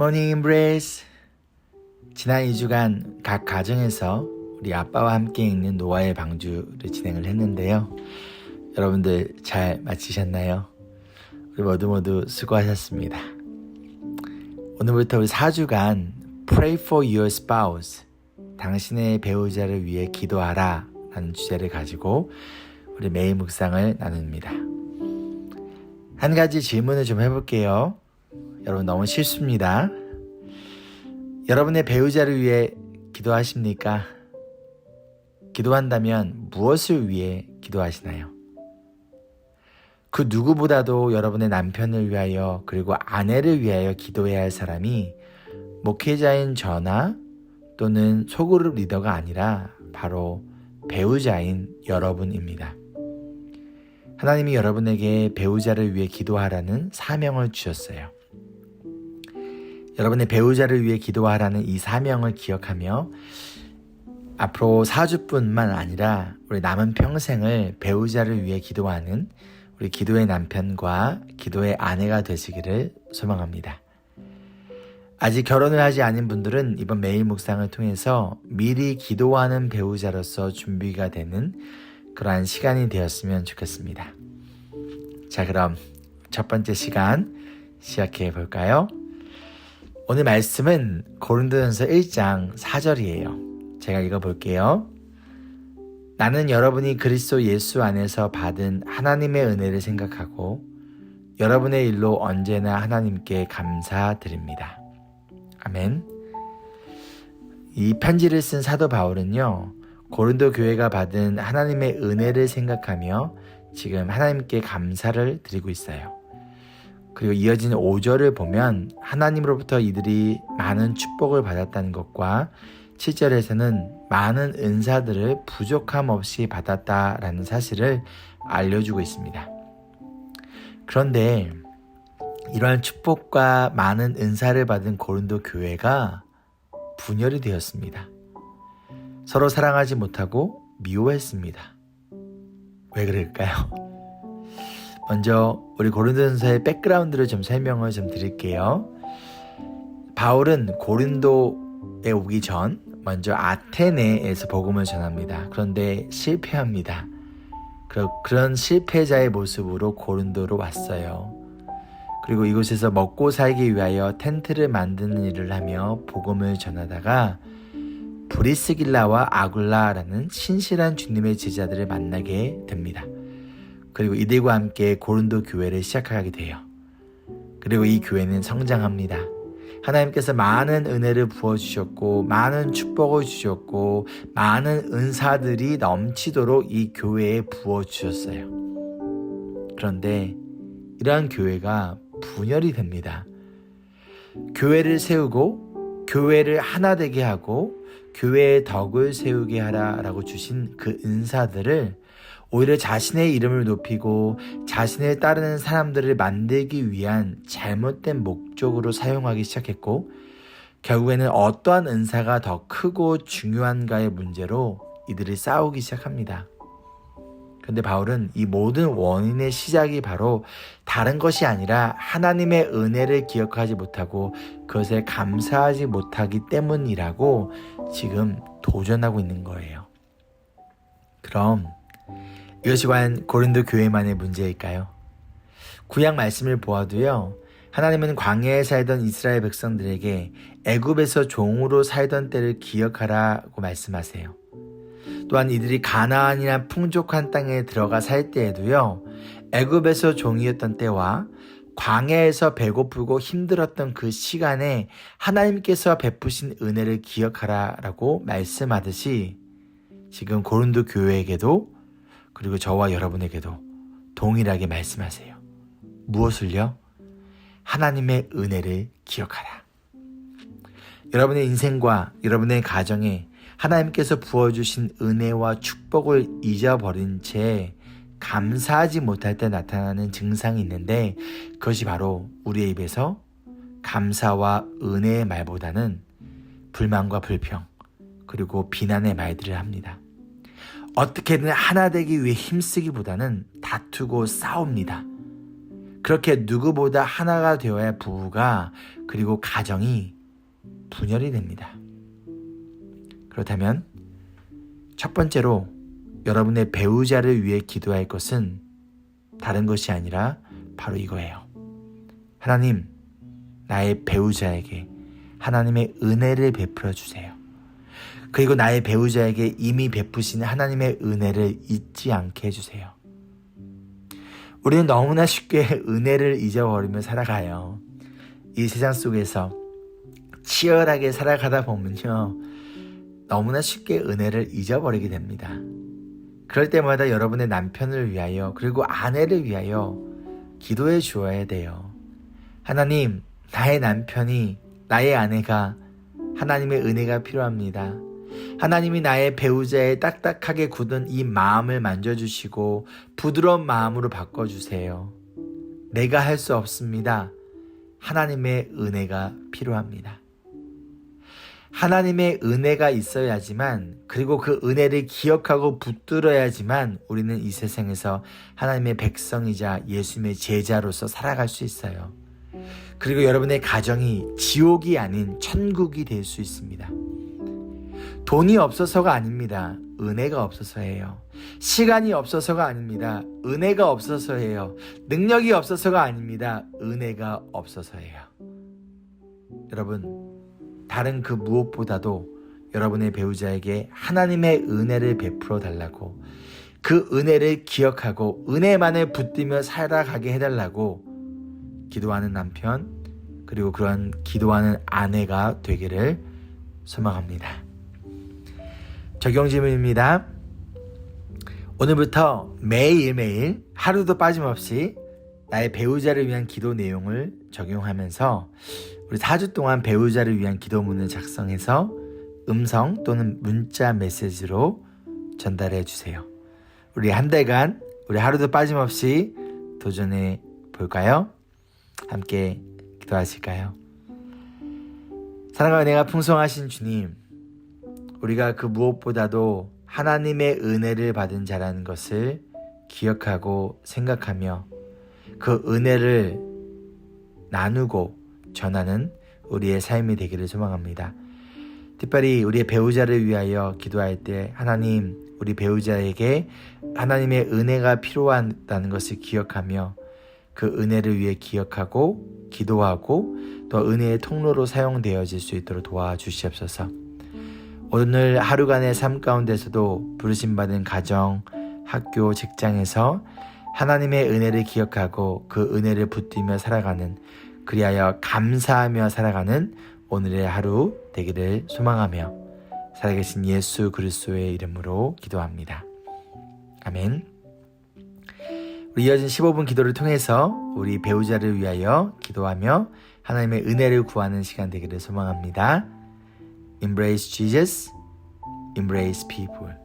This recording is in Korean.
굿모닝 임브레스. 지난 2주간 각 가정에서 우리 아빠와 함께 읽는 노아의 방주를 진행을 했는데요. 여러분들 잘 마치셨나요? 우리 모두 수고하셨습니다. 오늘부터 우리 4주간 Pray for your spouse, 당신의 배우자를 위해 기도하라 라는 주제를 가지고 우리 매일 묵상을 나눕니다. 한 가지 질문을 좀 해볼게요. 여러분 너무 쉽습니다. 여러분의 배우자를 위해 기도하십니까? 기도한다면 무엇을 위해 기도하시나요? 그 누구보다도 여러분의 남편을 위하여 그리고 아내를 위하여 기도해야 할 사람이 목회자인 저나 또는 소그룹 리더가 아니라 바로 배우자인 여러분입니다. 하나님이 여러분에게 배우자를 위해 기도하라는 사명을 주셨어요. 여러분의 배우자를 위해 기도하라는 이 사명을 기억하며 앞으로 4주뿐만 아니라 우리 남은 평생을 배우자를 위해 기도하는 우리 기도의 남편과 기도의 아내가 되시기를 소망합니다. 아직 결혼을 하지 않은 분들은 이번 매일 묵상을 통해서 미리 기도하는 배우자로서 준비가 되는 그러한 시간이 되었으면 좋겠습니다. 자, 그럼 첫 번째 시간 시작해 볼까요? 오늘 말씀은 고린도전서 1장 4절이에요. 제가 읽어볼게요. 나는 여러분이 그리스도 예수 안에서 받은 하나님의 은혜를 생각하고 여러분의 일로 언제나 하나님께 감사드립니다. 아멘. 이 편지를 쓴 사도 바울은요, 고린도 교회가 받은 하나님의 은혜를 생각하며 지금 하나님께 감사를 드리고 있어요. 그리고 이어지는 5절을 보면 하나님으로부터 이들이 많은 축복을 받았다는 것과 7절에서는 많은 은사들을 부족함 없이 받았다라는 사실을 알려주고 있습니다. 그런데 이러한 축복과 많은 은사를 받은 고린도 교회가 분열이 되었습니다. 서로 사랑하지 못하고 미워했습니다. 왜 그럴까요? 먼저 우리 고린도전서의 백그라운드를 좀 설명을 좀 드릴게요. 바울은 고린도에 오기 전 먼저 아테네에서 복음을 전합니다. 그런데 실패합니다. 그런 실패자의 모습으로 고린도로 왔어요. 그리고 이곳에서 먹고 살기 위하여 텐트를 만드는 일을 하며 복음을 전하다가 브리스길라와 아굴라라는 신실한 주님의 제자들을 만나게 됩니다. 그리고 이들과 함께 고린도 교회를 시작하게 돼요. 그리고 이 교회는 성장합니다. 하나님께서 많은 은혜를 부어주셨고 많은 축복을 주셨고 많은 은사들이 넘치도록 이 교회에 부어주셨어요. 그런데 이러한 교회가 분열이 됩니다. 교회를 세우고 교회를 하나 되게 하고 교회의 덕을 세우게 하라라고 주신 그 은사들을 오히려 자신의 이름을 높이고 자신을 따르는 사람들을 만들기 위한 잘못된 목적으로 사용하기 시작했고 결국에는 어떠한 은사가 더 크고 중요한가의 문제로 이들이 싸우기 시작합니다. 그런데 바울은 이 모든 원인의 시작이 바로 다른 것이 아니라 하나님의 은혜를 기억하지 못하고 그것에 감사하지 못하기 때문이라고 지금 도전하고 있는 거예요. 그럼 이것이 과연 고린도 교회만의 문제일까요? 구약 말씀을 보아도요, 하나님은 광야에 살던 이스라엘 백성들에게 애굽에서 종으로 살던 때를 기억하라고 말씀하세요. 또한 이들이 가나안이나 풍족한 땅에 들어가 살 때에도요, 애굽에서 종이었던 때와 광야에서 배고프고 힘들었던 그 시간에 하나님께서 베푸신 은혜를 기억하라라고 말씀하듯이 지금 고린도 교회에게도 그리고 저와 여러분에게도 동일하게 말씀하세요. 무엇을요? 하나님의 은혜를 기억하라. 여러분의 인생과 여러분의 가정에 하나님께서 부어주신 은혜와 축복을 잊어버린 채 감사하지 못할 때 나타나는 증상이 있는데 그것이 바로 우리의 입에서 감사와 은혜의 말보다는 불만과 불평 그리고 비난의 말들을 합니다. 어떻게든 하나 되기 위해 힘쓰기보다는 다투고 싸웁니다. 그렇게 누구보다 하나가 되어야 부부가 그리고 가정이 분열이 됩니다. 그렇다면 첫 번째로 여러분의 배우자를 위해 기도할 것은 다른 것이 아니라 바로 이거예요. 하나님, 나의 배우자에게 하나님의 은혜를 베풀어 주세요. 그리고 나의 배우자에게 이미 베푸신 하나님의 은혜를 잊지 않게 해주세요. 우리는 너무나 쉽게 은혜를 잊어버리며 살아가요. 이 세상 속에서 치열하게 살아가다 보면요, 너무나 쉽게 은혜를 잊어버리게 됩니다. 그럴 때마다 여러분의 남편을 위하여 그리고 아내를 위하여 기도해 주어야 돼요. 하나님, 나의 남편이, 나의 아내가 하나님의 은혜가 필요합니다. 하나님이 나의 배우자의 딱딱하게 굳은 이 마음을 만져주시고 부드러운 마음으로 바꿔주세요. 내가 할 수 없습니다. 하나님의 은혜가 필요합니다. 하나님의 은혜가 있어야지만, 그리고 그 은혜를 기억하고 붙들어야지만 우리는 이 세상에서 하나님의 백성이자 예수님의 제자로서 살아갈 수 있어요. 그리고 여러분의 가정이 지옥이 아닌 천국이 될 수 있습니다. 돈이 없어서가 아닙니다. 은혜가 없어서예요. 시간이 없어서가 아닙니다. 은혜가 없어서예요. 능력이 없어서가 아닙니다. 은혜가 없어서예요. 여러분, 다른 그 무엇보다도 여러분의 배우자에게 하나님의 은혜를 베풀어 달라고, 그 은혜를 기억하고 은혜만을 붙들며 살아가게 해달라고 기도하는 남편, 그리고 그런 기도하는 아내가 되기를 소망합니다. 적용 질문입니다. 오늘부터 매일매일 하루도 빠짐없이 나의 배우자를 위한 기도 내용을 적용하면서 우리 4주 동안 배우자를 위한 기도문을 작성해서 음성 또는 문자 메시지로 전달해 주세요. 우리 한 달간 우리 하루도 빠짐없이 도전해 볼까요? 함께 기도하실까요? 사랑과 은혜가 풍성하신 주님, 우리가 그 무엇보다도 하나님의 은혜를 받은 자라는 것을 기억하고 생각하며 그 은혜를 나누고 전하는 우리의 삶이 되기를 소망합니다. 특별히 우리의 배우자를 위하여 기도할 때 하나님, 우리 배우자에게 하나님의 은혜가 필요하다는 것을 기억하며 그 은혜를 위해 기억하고 기도하고 또 은혜의 통로로 사용되어질 수 있도록 도와주시옵소서. 오늘 하루간의 삶 가운데서도 부르심받은 가정, 학교, 직장에서 하나님의 은혜를 기억하고 그 은혜를 붙들며 살아가는, 그리하여 감사하며 살아가는 오늘의 하루 되기를 소망하며 살아계신 예수 그리스도의 이름으로 기도합니다. 아멘. 우리 이어진 15분 기도를 통해서 우리 배우자를 위하여 기도하며 하나님의 은혜를 구하는 시간 되기를 소망합니다. Embrace Jesus, embrace people.